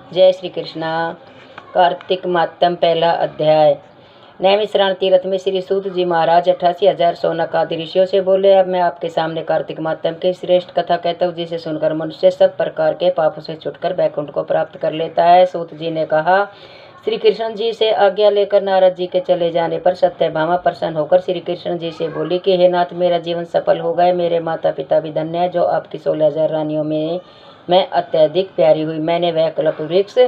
जय श्री कृष्णा। कार्तिक मातम पहला अध्याय। नैमिषारण्य तीर्थ में श्री सूत जी महाराज 88,000 शौनकादि ऋषियों से बोले, अब मैं आपके सामने कार्तिक मातम की श्रेष्ठ कथा कहता हूँ, जिसे सुनकर मनुष्य सब प्रकार के पापों से छुटकर वैकुंठ को प्राप्त कर लेता है। सूत जी ने कहा, श्री कृष्ण जी से आज्ञा लेकर नारद जी के चले जाने पर सत्यभामा प्रसन्न होकर श्री कृष्ण जी से बोली कि हे नाथ, मेरा जीवन सफल हो गया। मेरे माता पिता भी धन्य है, जो आपकी 16,000 रानियों में मैं अत्यधिक प्यारी हुई। मैंने वह कल्प वृक्ष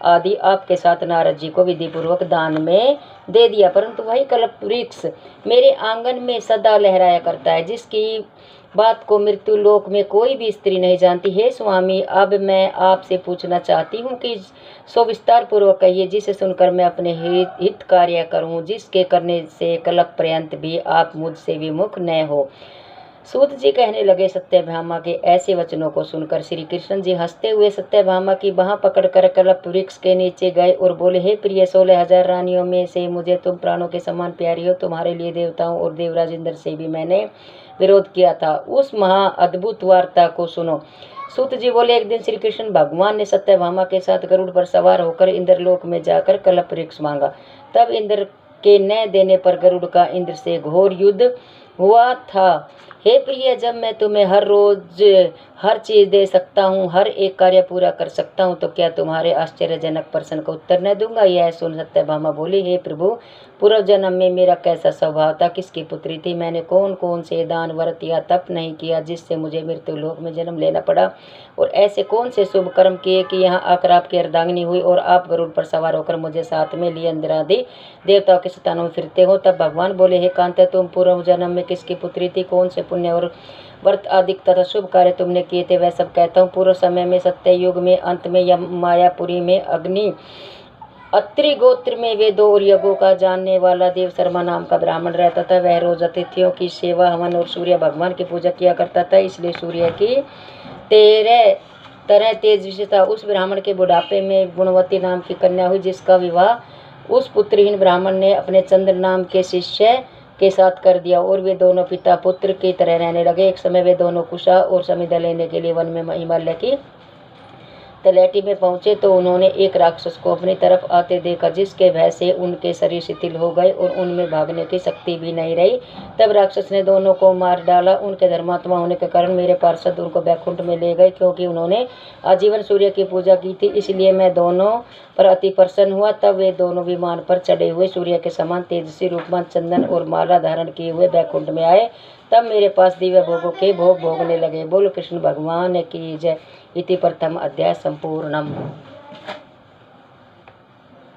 आदि आपके साथ नारद जी को विधि पूर्वक दान में दे दिया, परंतु वही कल्प वृक्ष मेरे आंगन में सदा लहराया करता है, जिसकी बात को मृत्यु लोक में कोई भी स्त्री नहीं जानती। हे स्वामी, अब मैं आपसे पूछना चाहती हूँ कि सो विस्तार पूर्वक कहिए, जिसे सुनकर मैं अपने हित कार्य करूँ, जिसके करने से कल्प पर्यंत भी आप मुझसे विमुख न हो। सूत जी कहने लगे, सत्यभामा के ऐसे वचनों को सुनकर श्री कृष्ण जी हंसते हुए सत्यभामा की बाह पकड़कर कल्प वृक्ष के नीचे गए और बोले, हे प्रिय, 16,000 रानियों में से मुझे तुम प्राणों के समान प्यारी हो। तुम्हारे लिए देवताओं और देवराज इंद्र से भी मैंने विरोध किया था। उस महा अद्भुत वार्ता को सुनो। सूत जी बोले, एक दिन श्री कृष्ण भगवान ने सत्यभामा के साथ गरुड़ पर सवार होकर इंद्रलोक में जाकर कल्प वृक्ष मांगा। तब इंद्र के न देने पर गरुड़ का इंद्र से घोर युद्ध हुआ था। हे प्रिय, जब मैं तुम्हें हर रोज हर चीज दे सकता हूँ, हर एक कार्य पूरा कर सकता हूँ, तो क्या तुम्हारे आश्चर्यजनक प्रश्न का उत्तर न दूंगा? यह सुन सत्यभामा बोली, हे प्रभु, पूर्व जन्म में मेरा कैसा स्वभाव था, किसकी पुत्री थी, मैंने कौन कौन से दान व्रत या तप नहीं किया जिससे मुझे मृत्यु लोक में जन्म लेना पड़ा, और ऐसे कौन से शुभ कर्म किए कि यहाँ आकर आपकी अर्धांगिनी हुई और आप गरुड़ पर सवार होकर मुझे साथ में लिए इंद्रादि देवताओं के स्थानों में फिरते हो। तब भगवान बोले, हे कांते, तुम पूर्व जन्म में किसकी पुत्री थी, कौन से पुण्य और व्रत आदि तथा शुभ कार्य तुमने किए थे, वह सब कहता हूँ। पूर्व समय में, सत्य युग में, अंत में मायापुरी में अग्नि अत्रि गोत्र में वेदों और यज्ञों का जानने वाला देव शर्मा नाम का ब्राह्मण रहता था। वह रोज अतिथियों की सेवा, हवन और सूर्य भगवान की पूजा किया करता था, इसलिए सूर्य की 13 तरह तेजस्वी था। उस ब्राह्मण के बुढ़ापे में गुणवती नाम की कन्या हुई, जिसका विवाह उस पुत्रहीन ब्राह्मण ने अपने चंद्र नाम के शिष्य के साथ कर दिया, और वे दोनों पिता पुत्र की तरह रहने लगे। एक समय वे दोनों कुशा और समिधा लेने के लिए वन में हिमालय की तलहटी में पहुंचे, तो उन्होंने एक राक्षस को अपनी तरफ आते देखा, जिसके भय से उनके शरीर शिथिल हो गए और उनमें भागने की शक्ति भी नहीं रही। तब राक्षस ने दोनों को मार डाला। उनके धर्मात्मा होने के कारण मेरे पार्षद उनको वैकुंठ में ले गए, क्योंकि उन्होंने आजीवन सूर्य की पूजा की थी, इसलिए मैं दोनों पर अति प्रसन्न हुआ। तब वे दोनों विमान पर चढ़े हुए सूर्य के समान तेजस्वी रूपमान चंदन और माला धारण किए हुए वैकुंठ में आए। तब मेरे पास दिव्य भोगों के भोग भोगने लगे। बोल कृष्ण भगवान की जय। इति प्रथम अध्याय संपूर्णम।